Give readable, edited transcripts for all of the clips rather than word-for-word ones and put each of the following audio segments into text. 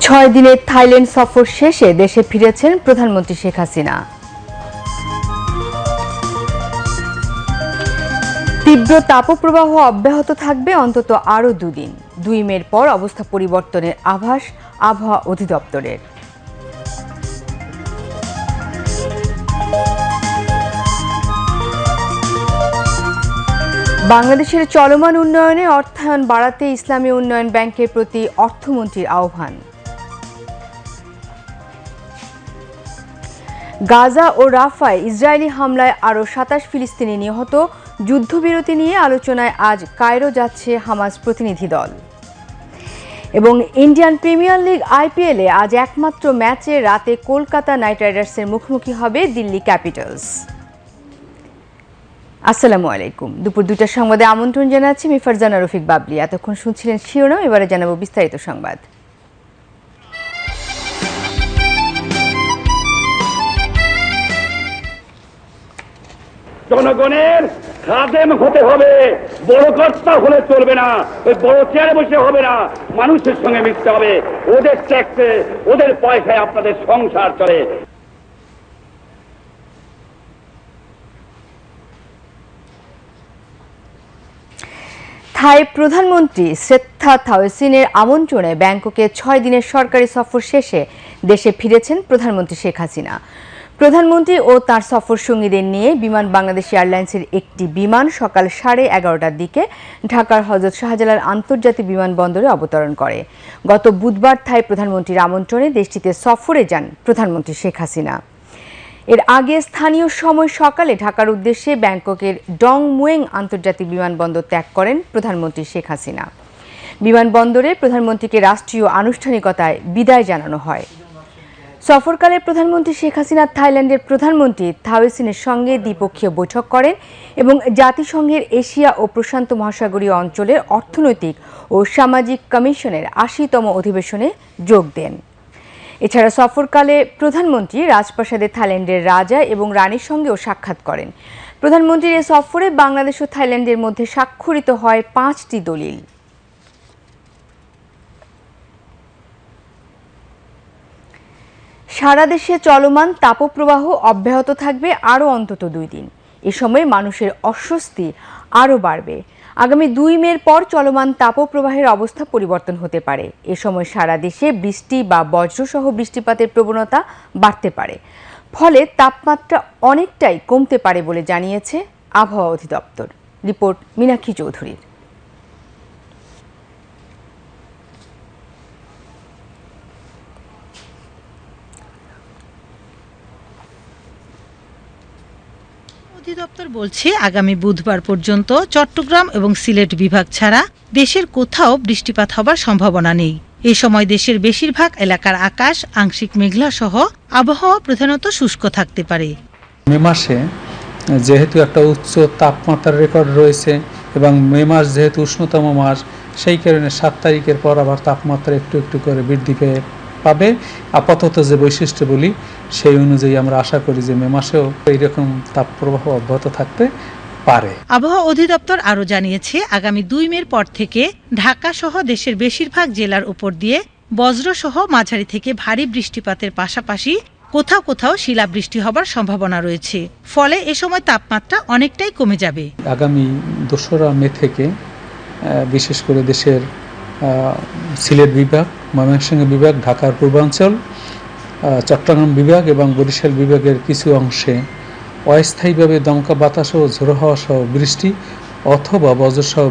6 দিনের থাইল্যান্ড সফর শেষে দেশে ফিরেছেন প্রধানমন্ত্রী শেখ হাসিনা। তীব্র তাপপ্রবাহ অব্যাহত থাকবে অন্তত আরও 2 দিন। 2 মের পর অবস্থা পরিবর্তনের আভাস আবহাওয়া অধিদপ্তরের। বাংলাদেশের চলমান উন্নয়নে অর্থায়ন বাড়াতে ইসলামী উন্নয়ন ব্যাংকের প্রতি অর্থমন্ত্রীর আহ্বান। গাজা ও রাফায় ইসরায়েলি হামলায় আরও 27 ফিলিস্তিনি নিহত। যুদ্ধবিরতি নিয়ে আলোচনায় আজ কায়রো যাচ্ছে হামাস প্রতিনিধি দল। এবং ইন্ডিয়ান প্রিমিয়ার লিগ আইপিএলে আজ একমাত্র ম্যাচে রাতে কলকাতা নাইট রাইডার্সের মুখোমুখি হবে দিল্লি ক্যাপিটালস। আসসালামু আলাইকুম। দুপুর 2টার সংবাদে আমন্ত্রণ জানাচ্ছি আমি ফারজানা রফিক বাবলি। এতক্ষণ শুনছিলেন শিরোনাম, এবারে জানাবো বিস্তারিত সংবাদ। জনগণের খাদেম হতে হবে, বড় কর্তা হলে চলবে না, ওই বড় চেয়ারে বসে হবে না, মানুষের সঙ্গে মিশতে হবে। ওদের ট্যাক্সে ওদের পয়সায় আপনাদের সংসার চলে। থাই প্রধানমন্ত্রী সেথা থাওয়েসিনের আমন্ত্রণে ব্যাংককে 6 দিনের সরকারি সফর শেষে দেশে ফিরেছেন প্রধানমন্ত্রী শেখ হাসিনা। প্রধানমন্ত্রী ও তার সফর সঙ্গীদের নিয়ে বিমান বাংলাদেশ এয়ারলাইন্সের একটি বিমান সকাল 11:30টার দিকে ঢাকার হযরত শাহজালাল আন্তর্জাতিক বিমানবন্দরে অবতরণ করে। গত বুধবার থাই প্রধানমন্ত্রীর আমন্ত্রণে দেশটিতে সফরে যান প্রধানমন্ত্রী শেখ হাসিনা। এর আগে স্থানীয় সময় সকালে ঢাকার উদ্দেশ্যে ব্যাংককের ডং মুয়েং আন্তর্জাতিক বিমানবন্দর ত্যাগ করেন প্রধানমন্ত্রী শেখ হাসিনা। বিমানবন্দরে প্রধানমন্ত্রীকে রাষ্ট্রীয় আনুষ্ঠানিকতায় বিদায় জানানো হয়। সফরকালে প্রধানমন্ত্রী শেখ হাসিনা থাইল্যান্ডের প্রধানমন্ত্রী থাওয়েসিনের সঙ্গে দ্বিপক্ষীয় বৈঠক করেন এবং জাতিসংঘের এশিয়া ও প্রশান্ত মহাসাগরীয় অঞ্চলের অর্থনৈতিক ও সামাজিক কমিশনের 80তম অধিবেশনে যোগ দেন। এছাড়া সফরকালে প্রধানমন্ত্রী রাজপ্রাসাদে থাইল্যান্ডের রাজা এবং রানীর সঙ্গেও সাক্ষাৎ করেন। প্রধানমন্ত্রীর এ সফরে বাংলাদেশ ও থাইল্যান্ডের মধ্যে স্বাক্ষরিত হয় 5টি দলিল। সারা দেশে চলমান তাপপ্রবাহ অব্যাহত থাকবে আরও অন্তত 2 দিন। এ সময় মানুষের অস্বস্তি আরও বাড়বে। আগামী 2 মের পর চলমান তাপপ্রবাহের অবস্থা পরিবর্তন হতে পারে। এ সময় সারা দেশে বৃষ্টি বা বজ্রসহ বৃষ্টিপাতের প্রবণতা বাড়তে পারে। ফলে তাপমাত্রা অনেকটাই কমতে পারে বলে জানিয়েছে আবহাওয়া অধিদপ্তর। রিপোর্ট মীনাক্ষী চৌধুরীর। অধিদপ্তর বলছে আগামী বুধবার পর্যন্ত চট্টগ্রাম এবং সিলেট বিভাগ ছাড়া দেশের কোথাও বৃষ্টিপাত হবার সম্ভাবনা নেই। এ সময় দেশের বেশিরভাগ এলাকার আকাশ আংশিক মেঘলা সহ আবহাওয়া প্রধানত শুষ্ক থাকতে পারে। মে মাসে যেহেতু একটা উচ্চ তাপমাত্রার রেকর্ড রয়েছে এবং মে মাস যেহেতু উষ্ণতম মাস, সেই কারণে 7 তারিখের পর আবার তাপমাত্রা একটু একটু করে বৃদ্ধি পাবে। আপাতত যে বৈশিষ্ট্য বলি সেই অনুযায়ী আমরা আশা করি যে মে মাসেও এইরকম তাপপ্রবাহ অব্যাহত থাকতে পারে। আবহাওয়া অধিদপ্তর আরও জানিয়েছে আগামী 2 মের পর থেকে ঢাকা সহ দেশের বেশিরভাগ জেলার উপর দিয়ে বজ্রসহ মাঝারি থেকে ভারী বৃষ্টিপাতের পাশাপাশি কোথাও কোথাও শিলাবৃষ্টি হবার সম্ভাবনা রয়েছে। ফলে এ সময় তাপমাত্রা অনেকটাই কমে যাবে। আগামী 2রা মে থেকে বিশেষ করে দেশের সিলেট বিভাগ, ময়মনসিংহ বিভাগ, ঢাকার পূর্বাঞ্চল, চট্টগ্রাম বিভাগ এবং বরিশাল বিভাগের কিছু অংশে অস্থায়ীভাবে দমকা বাতাস ও ঝোড়ো হাওয়া সহ বৃষ্টি অথবা বজ্রসহ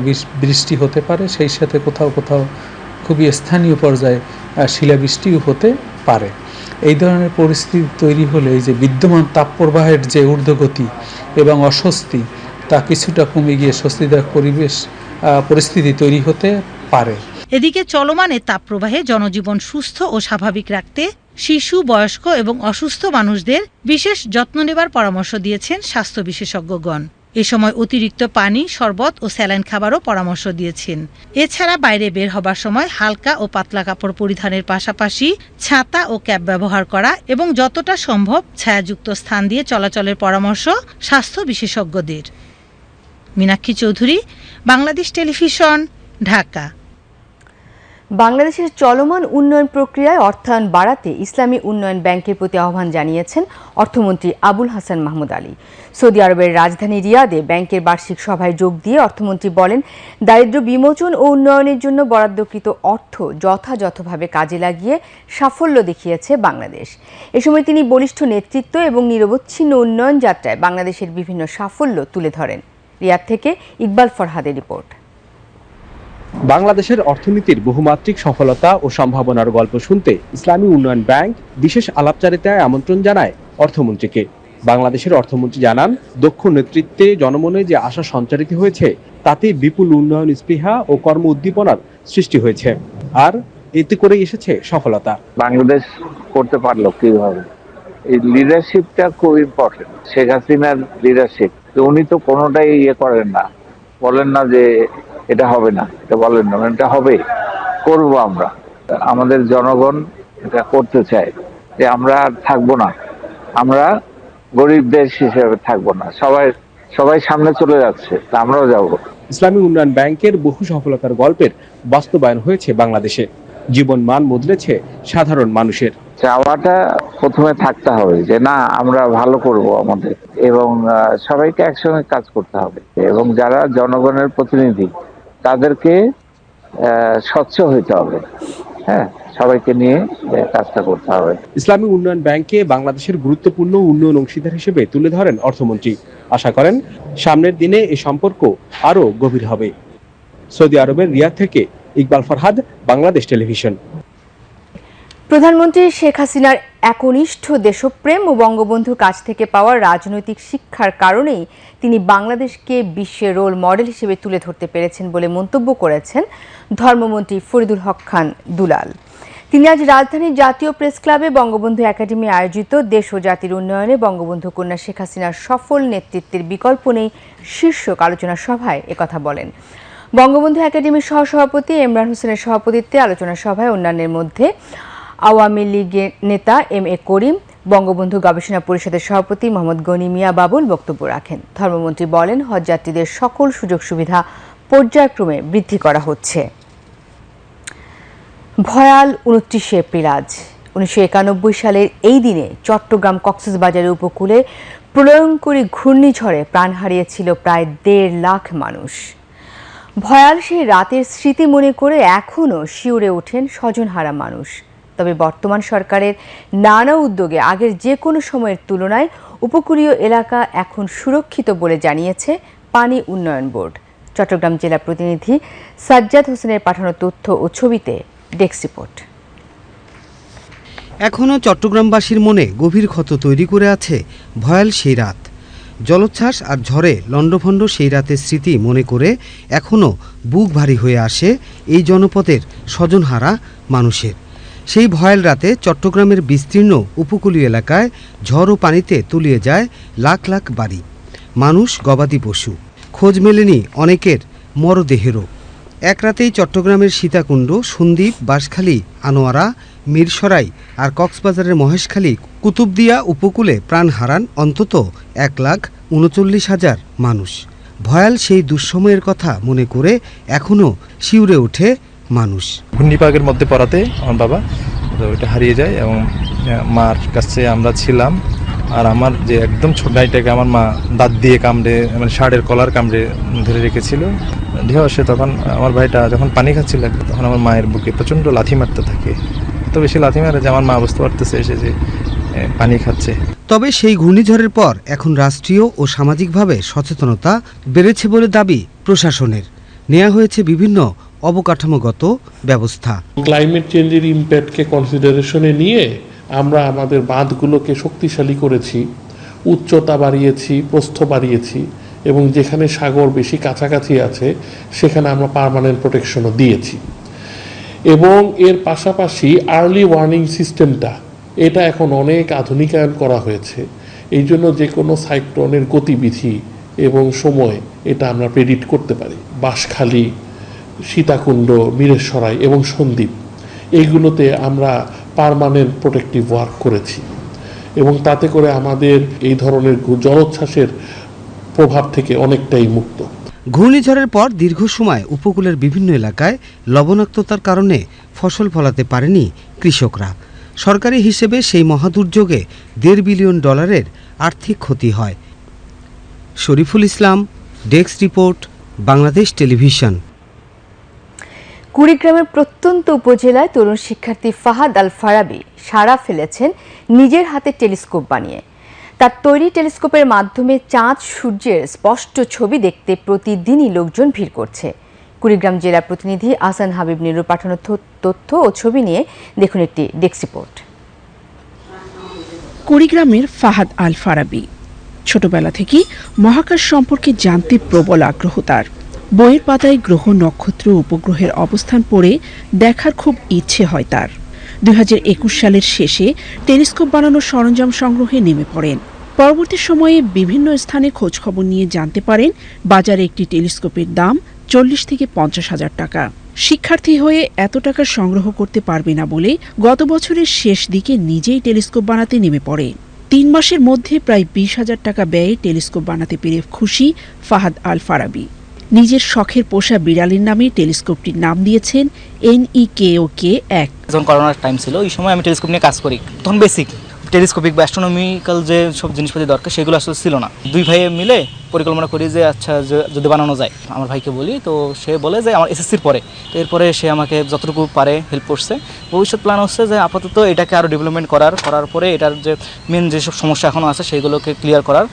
বৃষ্টি হতে পারে। সেই সাথে কোথাও কোথাও খুবই স্থানীয় পর্যায়ে শিলাবৃষ্টিও হতে পারে। এই ধরনের পরিস্থিতি তৈরি হলে এই যে বিদ্যমান তাপপ্রবাহের যে ঊর্ধ্বগতি এবং অস্বস্তি তা কিছুটা কমে গিয়ে স্বস্তিদায়ক পরিস্থিতি তৈরি হতে পারে। এদিকে চলমানে তাপপ্রবাহে জনজীবন সুস্থ ও স্বাভাবিক রাখতে শিশু, বয়স্ক এবং অসুস্থ মানুষদের বিশেষ যত্ন নেবার পরামর্শ দিয়েছেন স্বাস্থ্য বিশেষজ্ঞগণ। এ সময় অতিরিক্ত পানি, শরবত ও স্যালাইন খাবারও পরামর্শ দিয়েছেন। এছাড়া বাইরে বের হবার সময় হালকা ও পাতলা কাপড় পরিধানের পাশাপাশি ছাতা ও ক্যাপ ব্যবহার করা এবং যতটা সম্ভব ছায়াযুক্ত স্থান দিয়ে চলাচলের পরামর্শ স্বাস্থ্য বিশেষজ্ঞদের। মীনাক্ষী চৌধুরী, বাংলাদেশ টেলিভিশন, ঢাকা। বাংলাদেশের চলমান উন্নয়ন প্রক্রিয়ায় অর্থায়ন বাড়াতে ইসলামী উন্নয়ন ব্যাংকের প্রতি আহ্বান জানিয়েছেন অর্থমন্ত্রী আবুল হাসান মাহমুদ আলী। সৌদি আরবের রাজধানী রিয়াদে ব্যাংকের বার্ষিক সভায় যোগ দিয়ে অর্থমন্ত্রী বলেন, দারিদ্র্য বিমোচন ও উন্নয়নের জন্য বরাদ্দকৃত অর্থ যথাযথভাবে কাজে লাগিয়ে সাফল্য দেখিয়েছে বাংলাদেশ। এ সময় তিনি বলিষ্ঠ নেতৃত্ব এবং নিরবচ্ছিন্ন উন্নয়ন যাত্রায় বাংলাদেশের বিভিন্ন সাফল্য তুলে ধরেন। রিয়াদ থেকে ইকবাল ফরহাদের রিপোর্ট। বাংলাদেশের অর্থনীতির বহুমাত্রিক সফলতা ও সম্ভাবনার গল্প শুনতে ইসলামী উন্নয়ন ব্যাংক বিশেষ আলাপচারিতায় আমন্ত্রণ জানায় অর্থমন্ত্রীকে। বাংলাদেশের অর্থমন্ত্রী জানান, দক্ষ নেতৃত্বে জনমনে যে আশা সঞ্চারিত হয়েছে তাতে বিপুল উন্নয়ন স্পৃহা ও কর্ম উদ্দীপনার সৃষ্টি হয়েছে, আর এতে করে এসেছে সফলতা। বাংলাদেশ করতে পারলো কিভাবে, এই লিডারশিপটা খুব ইম্পর্টেন্ট। শেখ হাসিনার লিডারশিপ, উনি তো কোনোটাই করেন না, বলেন না যে এটা হবে না, এটা বলেন না, এটা হবে, করব আমরা। আমাদের জনগণ এটা করতে চায় যে আমরা আর থাকবো না, আমরা গরিব দেশ হিসেবে থাকবো না, সবাই সামনে চলে যাচ্ছে, তা আমরাও যাব। ইসলামী উন্নয়ন ব্যাংকের বহু সফলতার গল্পের বাস্তবায়ন হয়েছে বাংলাদেশে। জীবন মান বদলেছে সাধারণ মানুষের। চাওয়াটা প্রথমে থাকতে হবে যে না, আমরা ভালো করব আমাদের, এবং সবাইকে একসঙ্গে কাজ করতে হবে, এবং যারা জনগণের প্রতিনিধি তাদেরকে স্বচ্ছ হইতে হবে। হ্যাঁ, সবাইকে নিয়ে কাজটা করতে হবে। ইসলামী উন্নয়ন ব্যাংকে বাংলাদেশের গুরুত্বপূর্ণ উন্নয়ন অংশীদার হিসেবে তুলে ধরেন অর্থমন্ত্রী। আশা করেন সামনের দিনে এই সম্পর্ক আরো গভীর হবে। সৌদি আরবের রিয়াদ থেকে ইকবাল ফরহাদ, বাংলাদেশ টেলিভিশন। প্রধানমন্ত্রী শেখ হাসিনার একনিষ্ঠ দেশপ্রেম ও বঙ্গবন্ধুর কাছ থেকে পাওয়া রাজনৈতিক শিক্ষার কারণেই তিনি বাংলাদেশকে বিশ্বের রোল মডেল হিসেবে তুলে ধরতে পেরেছেন বলে মন্তব্য করেছেন ধর্মমন্ত্রী ফরিদুল হক খান দুলাল। তিনি আজ রাজধানীর জাতীয় প্রেস ক্লাবে বঙ্গবন্ধু একাডেমি আয়োজিত দেশ ও জাতির উন্নয়নে বঙ্গবন্ধু কন্যা শেখ হাসিনার সফল নেতৃত্বের বিকল্প নেই শীর্ষক আলোচনা সভায় একথা বলেন। বঙ্গবন্ধু একাডেমির সহসভাপতি ইমরান হোসেনের সভাপতিত্বে আলোচনা সভায় অন্যান্যের মধ্যে আওয়ামী লীগের নেতা এম.এ. করিম, বঙ্গবন্ধু গবেষণা পরিষদের সভাপতি মোহাম্মদ গনি মিয়া বাবুল বক্তব্য রাখেন। ধর্মমন্ত্রী বলেন, হজযাত্রীদের সকল সুযোগ সুবিধা পর্যায়ক্রমে বৃদ্ধি করা হচ্ছে। ভয়াল 29 এপ্রিল আজ। 1991 সালের এই দিনে চট্টগ্রাম কক্সবাজারের উপকূলে প্রলয়ঙ্করী ঘূর্ণিঝড়ে প্রাণ হারিয়েছিল প্রায় 1.5 লাখ মানুষ। ভয়াল সেই রাতের স্মৃতি মনে করে এখনও শিউরে ওঠেন স্বজনহারা মানুষ। তবে বর্তমান সরকারের নানা উদ্যোগে আগের যে কোনো সময়ের তুলনায় উপকূলীয় এলাকা এখন সুরক্ষিত বলে জানিয়েছে পানি উন্নয়ন বোর্ড। চট্টগ্রাম জেলা প্রতিনিধি সাজ্জাদ হোসেনের পাঠানো তথ্য ও ছবিতে ডেস্ক রিপোর্ট। এখনও চট্টগ্রামবাসীর মনে গভীর ক্ষত তৈরি করে আছে ভয়াল সেই রাত। জলোচ্ছ্বাস আর ঝড়ে লণ্ডভণ্ড সেই রাতের স্মৃতি মনে করে এখনও বুক ভারী হয়ে আসে এই জনপদের স্বজনহারা মানুষের। সেই ভয়াল রাতে চট্টগ্রামের বিস্তীর্ণ উপকূলীয় এলাকায় ঝড় ও পানিতে তলিয়ে যায় লাখ লাখ বাড়ি, মানুষ, গবাদি পশু। খোঁজ মেলেনি অনেকের মরদেহেরও। এক রাতেই চট্টগ্রামের সীতাকুণ্ড, সন্দ্বীপ, বাঁশখালী, আনোয়ারা, মিরসরাই আর কক্সবাজারের মহেশখালী, কুতুবদিয়া উপকূলে প্রাণ হারান অন্তত 1,39,000 মানুষ। ভয়াল সেই দুঃসময়ের কথা মনে করে এখনও শিউরে ওঠে মানুষ। ঘূর্ণিপাকের মধ্যে পড়াতে আমার বাবা ওইটা হারিয়ে যায়, এবং মার কাছে আমরা ছিলাম। আর আমার যে একদম ছোট ভাইটাকে আমার মা দাঁত দিয়ে কামড়ে, মানে শার্টের কলার কামড়ে ধরে রেখেছিল। ঢেউ আসে, তখন আমার ভাইটা যখন পানি খাচ্ছিল তখন আমার মায়ের বুকে প্রচণ্ড লাথি মারতে থাকে। এত বেশি লাথি মারে যে আমার মা বুঝতে পারতেছে এসে যে পানি খাচ্ছে। তবে সেই ঘূর্ণিঝড়ের পর এখন রাষ্ট্রীয় ও সামাজিকভাবে সচেতনতা বেড়েছে বলে দাবি প্রশাসনের। নেওয়া হয়েছে বিভিন্ন অবকাঠামোগত ব্যবস্থা। ক্লাইমেট চেঞ্জের ইম্প্যাক্টকে কনসিডারেশনে নিয়ে আমরা আমাদের বাঁধগুলোকে শক্তিশালী করেছি, উচ্চতা বাড়িয়েছি, প্রস্থ বাড়িয়েছি, এবং যেখানে সাগর বেশি কাছাকাছি আছে সেখানে আমরা পার্মানেন্ট প্রোটেকশনও দিয়েছি। এবং এর পাশাপাশি আর্লি ওয়ার্নিং সিস্টেমটা এটা এখন অনেক আধুনিকায়ন করা হয়েছে। এই জন্য যে কোনো সাইক্লোনের গতিবিধি এবং সময় এটা আমরা প্রেডিক্ট করতে পারি। বাঁশখালী, সীতাকুণ্ড, মিরেশ্বরাই এবং সন্দ্বীপ, এইগুলোতে আমরা পার্মানেন্ট প্রোটেক্টিভ ওয়ার্ক করেছি, এবং তাতে করে আমাদের এই ধরনের জলোচ্ছ্বাসের প্রভাব থেকে অনেকটাই মুক্ত। ঘূর্ণিঝড়ের পর দীর্ঘ সময় উপকূলের বিভিন্ন এলাকায় লবণাক্ততার কারণে ফসল ফলাতে পারেনি কৃষকরা। সরকারি হিসেবে সেই মহাদুর্যোগে $1.5 বিলিয়ন আর্থিক ক্ষতি হয়। Shariful Islam, desk report, Bangladesh television. কুড়িগ্রামের প্রত্যন্ত উপজেলায় তরুণ শিক্ষার্থী ফাহাদ আল ফারাবী সাড়া ফেলেছেন নিজের হাতে টেলিস্কোপ বানিয়ে। তার তৈরি টেলিস্কোপের মাধ্যমে চাঁদ সূর্যের স্পষ্ট ছবি দেখতে প্রতিদিনই লোকজন ভিড় করছে। কুড়িগ্রাম জেলা প্রতিনিধি আহসান হাবিব নীলুর পাঠানো তথ্য ও ছবি নিয়ে দেখুন একটি ডেস্ক রিপোর্ট। কুড়িগ্রামের ফাহাদ আল ফারাবী ছোটবেলা থেকেই মহাকাশ সম্পর্কে জানতে প্রবল আগ্রহ তার। বইয়ের পাতায় গ্রহ, নক্ষত্র, উপগ্রহের অবস্থান পড়ে দেখার খুব ইচ্ছে হয় তার। 2021 সালের শেষে টেলিস্কোপ বানানোর সরঞ্জাম সংগ্রহে নেমে পড়েন। পরবর্তী সময়ে বিভিন্ন স্থানে খোঁজখবর নিয়ে জানতে পারেন বাজারে একটি টেলিস্কোপের দাম 40 থেকে 50 হাজার টাকা। শিক্ষার্থী হয়ে এত টাকা সংগ্রহ করতে পারবে না বলে গত বছরের শেষ দিকে নিজেই টেলিস্কোপ বানাতে নেমে পড়ে। 3 মাসের মধ্যে প্রায় 20,000 টাকা ব্যয়ে টেলিস্কোপ বানাতে পেরে খুশি ফাহাদ আল ফারাবী। নিজের শখের পোষা বিড়ালের নামে টেলিস্কোপটির নাম দিয়েছেন NEKOK-1। যখন করোনার টাইম ছিল ওই সময় আমি টেলিস্কোপ নিয়ে কাজ করি। তখন বেসিক টেলিস্কোপিক বা অ্যাস্ট্রোনমিক্যাল যে সব জিনিসপাতি দরকার সেগুলো আসলে ছিল না। 2 ভাইয়ে মিলে পরিকল্পনা করি যে আচ্ছা যদি বানানো যায়। আমার ভাইকে বলি, তো সে বলে যে আমার SSCর পরে, তো এরপরে সে আমাকে যতটুকু পারে হেল্প করছে। ভবিষ্যৎ প্ল্যান হচ্ছে যে আপাতত এটাকে আরও ডেভেলপমেন্ট করার পরে এটার যে মেন যেসব সমস্যা এখনও আছে সেগুলোকে ক্লিয়ার করার।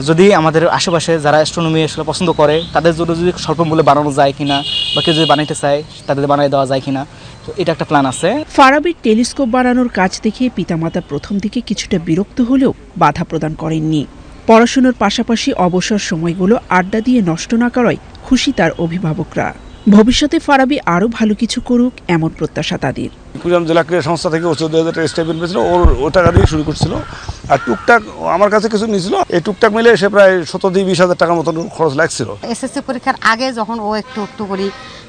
যদি আমাদের আশেপাশে যারা অ্যাস্ট্রোনমি আসলে পছন্দ করে তাদের জন্য যদি স্বল্প মূল্যে বানানো যায় কিনা, বা কেউ যদি বানাইতে চায় তাদের বানিয়ে দেওয়া যায় কিনা, তো এটা একটা প্ল্যান আছে। ফারাবীর টেলিস্কোপ বানানোর কাজ দেখে পিতামাতা প্রথম দিকে কিছুটা বিরক্ত হলেও বাধা প্রদান করেননি। পড়াশোনার পাশাপাশি অবসর সময়গুলো আড্ডা দিয়ে নষ্ট না করায় খুশি তার অভিভাবকরা। ভবিষ্যতে ফারাবী আরও ভালো কিছু করুক এমন প্রত্যাশা তাদের। কুড়িগ্রাম জেলা ক্রীড়া সংস্থা থেকে 14,000 টাকা স্টাইপেন্ড পেয়েছিল, ও টাকা দিয়ে শুরু করছিল। আর টুকটাক আমার কাছে কিছু নিয়েছিল, এই টুকটাক মিলে সে প্রায় 17-20 হাজার টাকার মতন খরচ লাগছিল। SSC পরীক্ষার আগে যখন ও একটু করে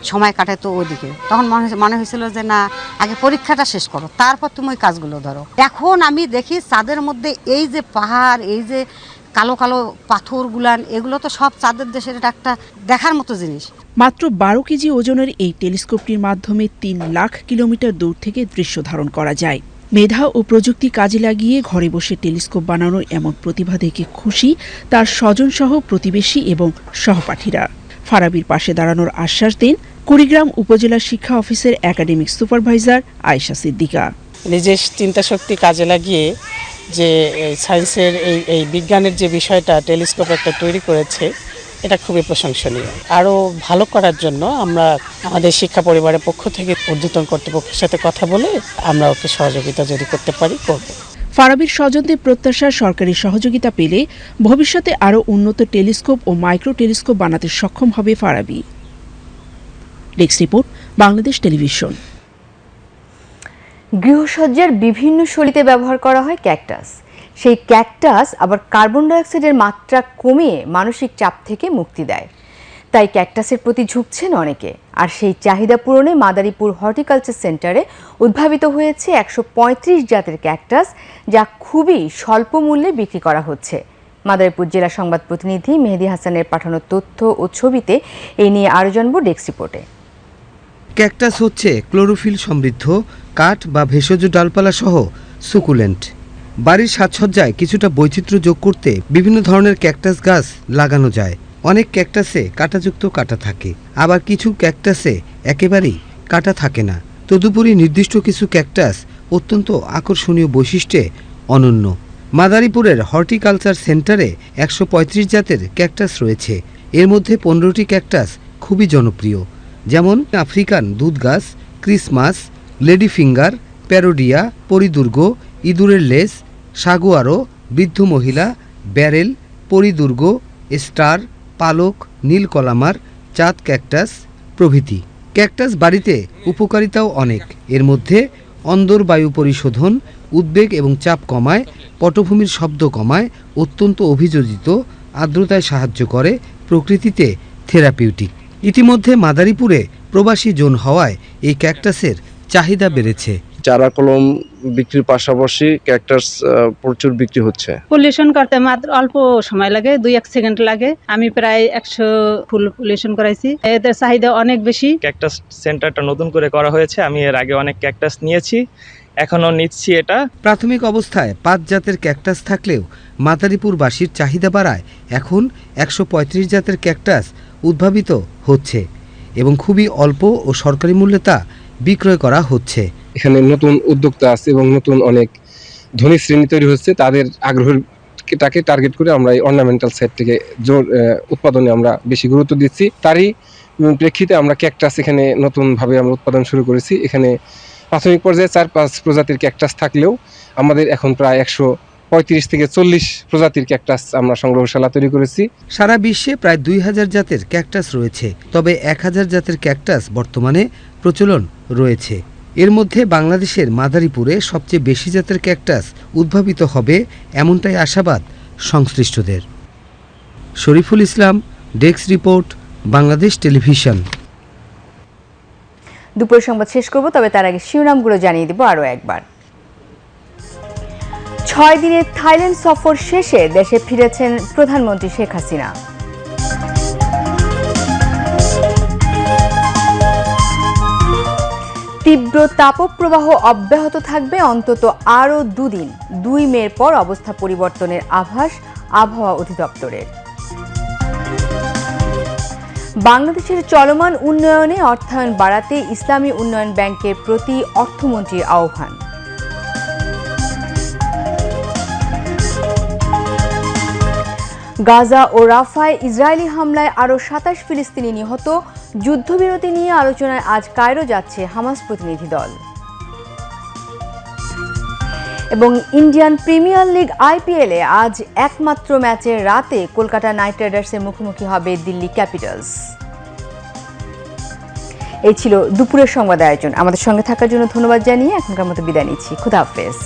সময় কাটাতো ওদিকে, তখন মনে হয়েছিল যে না, আগে পরীক্ষাটা শেষ করো, তারপর তুমি ওই কাজগুলো ধরো। এখন আমি দেখি চাঁদের মধ্যে এই যে পাহাড়, এই যে কালো কালো পাথরগুলান, এগুলো তো সব চাঁদের দেশের এটা একটা দেখার মতো জিনিস। মাত্র 12 কেজি ওজনের এই টেলিস্কোপটির মাধ্যমে 3 লাখ কিলোমিটার দূর থেকে দৃশ্য ধারণ করা যায়। মেধা ও প্রযুক্তি কাজে লাগিয়ে ঘরে বসে টেলিস্কোপ বানানোর এমন প্রতিভা দেখে খুশি তার স্বজনসহ প্রতিবেশী এবং সহপাঠীরা। ফারাবীর পাশে দাঁড়ানোর আশ্বাস দেন কুড়িগ্রাম উপজেলা শিক্ষা অফিসের একাডেমিক সুপারভাইজার আয়েশা সিদ্দিকা। নিজের চিন্তা শক্তি কাজে লাগিয়ে যে সায়েন্সের এই বিজ্ঞানের যে বিষয়টা টেলিস্কোপ একটা তৈরি করেছে, এটা খুবই প্রশংসনীয়। আরও ভালো করার জন্য আমরা আমাদের শিক্ষা পরিবারের পক্ষ থেকে ঊর্ধ্বতন কর্তৃপক্ষের সাথে কথা বলে আমরা ওকে সহযোগিতা যদি করতে পারি করব। ফারাবীর স্বজনদের প্রত্যাশা সরকারি সহযোগিতা পেলে ভবিষ্যতে আরও উন্নত টেলিস্কোপ ও মাইক্রো টেলিস্কোপ বানাতে সক্ষম হবে Farabi. Desk report, Bangladesh television. গৃহসজ্জার বিভিন্ন শৈলীতে ব্যবহার করা হয় ক্যাকটাস। সেই ক্যাকটাস আবার কার্বন ডাইঅক্সাইডের মাত্রা কমিয়ে মানসিক চাপ থেকে মুক্তি দেয়। তাই ক্যাকটাসের প্রতি ঝুঁকছেন অনেকে। আর সেই চাহিদা পূরণে মাদারীপুর হর্টিকালচার সেন্টারে উদ্ভাবিত হয়েছে 135 জাতের ক্যাকটাস, যা খুবই স্বল্প মূল্যে বিক্রি করা হচ্ছে। মাদারীপুর জেলা সংবাদ প্রতিনিধি মেহেদি হাসানের পাঠানো তথ্য ও ছবিতে এই নিয়ে আরও জানব ডেস্ক রিপোর্টে। ক্যাকটাস হচ্ছে ক্লোরোফিল সমৃদ্ধ কাঠ বা ভেষজ ডালপালা সহ সুকুলেন্ট। বাড়ির সাজসজ্জায় কিছুটা বৈচিত্র্য যোগ করতে বিভিন্ন ধরনের ক্যাকটাস গাছ লাগানো যায়। অনেক ক্যাকটাসে কাঁটাযুক্ত কাঁটা থাকে, আবার কিছু ক্যাকটাসে একেবারেই কাঁটা থাকে না। তদুপরি নির্দিষ্ট কিছু ক্যাকটাস অত্যন্ত আকর্ষণীয় বৈশিষ্ট্যে অনন্য। মাদারীপুরের হর্টিকালচার সেন্টারে 135 জাতের ক্যাকটাস রয়েছে। এর মধ্যে 15টি ক্যাকটাস খুবই জনপ্রিয়, যেমন আফ্রিকান দুধ গাছ, ক্রিসমাস, লেডি ফিঙ্গার, প্যারোডিয়া, পরিদুর্গ, ইঁদুরের লেজ, সাগুয়ারো, বৃদ্ধ মহিলা, ব্যারেল, পরিদুর্গ, স্টার, পালক, নীলকলামার, চাঁদ ক্যাকটাস প্রভৃতি। ক্যাকটাস বাড়িতে উপকারিতাও অনেক। এর মধ্যে অন্দর বায়ু পরিশোধন, উদ্বেগ এবং চাপ কমায়, পটভূমির শব্দ কমায়, অত্যন্ত অভিযোজিত, আর্দ্রতায় সাহায্য করে, প্রকৃতিতে থেরাপিউটিক। ইতিমধ্যে মাদারীপুরে প্রবাসী জোন হওয়ায় এই ক্যাকটাসের চাহিদা বেড়েছে। চারা কলম বিক্রির পাশাপাশি ক্যাকটাস প্রচুর বিক্রি হচ্ছে। পলিউশন করতে মাত্র অল্প সময় লাগে, 2-1 সেকেন্ড লাগে। আমি প্রায় 100 ফুল পলিউশন করাইছি। এদের চাহিদা অনেক বেশি। ক্যাকটাস সেন্টারটা নতুন করে করা হয়েছে। আমি এর আগে অনেক ক্যাকটাস নিয়েছি, এখনো নিচ্ছি। এটা প্রাথমিক অবস্থায় 5 জাতের ক্যাকটাস থাকলেও মাদারীপুরবাসীর চাহিদা বাড়ায় এখন 135 জাতের ক্যাকটাস উদ্ভাবিত হচ্ছে এবং খুবই অল্প ও সরকারি মূল্যে তা বিক্রয় করা হচ্ছে। এখানে নতুন উদ্যোক্তা আছে এবং নতুন অনেক ধনী শ্রেণী তৈরি হচ্ছে, তাদের আগ্রহটাকে টার্গেট করে আমরা এই অর্নামেন্টাল সাইড থেকে উৎপাদনে আমরা বেশি গুরুত্ব দিচ্ছি। তারই প্রেক্ষিতে আমরা ক্যাকটাস এখানে নতুনভাবে আমরা উৎপাদন শুরু করেছি। এখানে প্রাথমিক পর্যায়ে 4-5 প্রজাতির ক্যাকটাস থাকলেও আমাদের এখন প্রায় 135 থেকে 40 প্রজাতির ক্যাকটাস আমরা সংগ্রহশালা তৈরি করেছি। সারা বিশ্বে প্রায় 2000 জাতের ক্যাকটাস রয়েছে, তবে 1000 জাতের ক্যাকটাস বর্তমানে প্রচলন রয়েছে। এর মধ্যে বাংলাদেশের মাদারীপুরে সবচেয়ে বেশি জাতের ক্যাকটাস উদ্ভাবিত হবে এমনটাই আশাবাদ সংশ্লিষ্টদের। Shariful Islam, desk report, Bangladesh television. দুপুরের সংবাদ শেষ করব, তবে তার আগে শিরোনামগুলো জানিয়ে দেব আরও একবার। 6 দিনের থাইল্যান্ড সফর শেষে দেশে ফিরেছেন প্রধানমন্ত্রী শেখ হাসিনা। তীব্র তাপপ্রবাহ অব্যাহত থাকবে অন্তত আরও 2 দিন। 2 মের পর অবস্থা পরিবর্তনের আভাস আবহাওয়া অধিদপ্তরের। বাংলাদেশের চলমান উন্নয়নে অর্থায়ন বাড়াতে ইসলামী উন্নয়ন ব্যাংকের প্রতি অর্থমন্ত্রীর আহ্বান। গাজা ও রাফায় ইসরায়েলি হামলায় আরও 27 ফিলিস্তিনি নিহত। যুদ্ধবিরতি নিয়ে আলোচনায় আজ কায়রো যাচ্ছে হামাস প্রতিনিধি দল। এবং ইন্ডিয়ান প্রিমিয়ার লিগ IPL-এ আজ একমাত্র ম্যাচের রাতে কলকাতা নাইট রাইডার্সের মুখোমুখি হবে দিল্লি ক্যাপিটালস। এই ছিল দুপুরের সংবাদ আয়োজন। আমাদের সঙ্গে থাকার জন্য ধন্যবাদ জানিয়ে এখনকার মতো বিদায় নিচ্ছি। খুদা হাফেজ।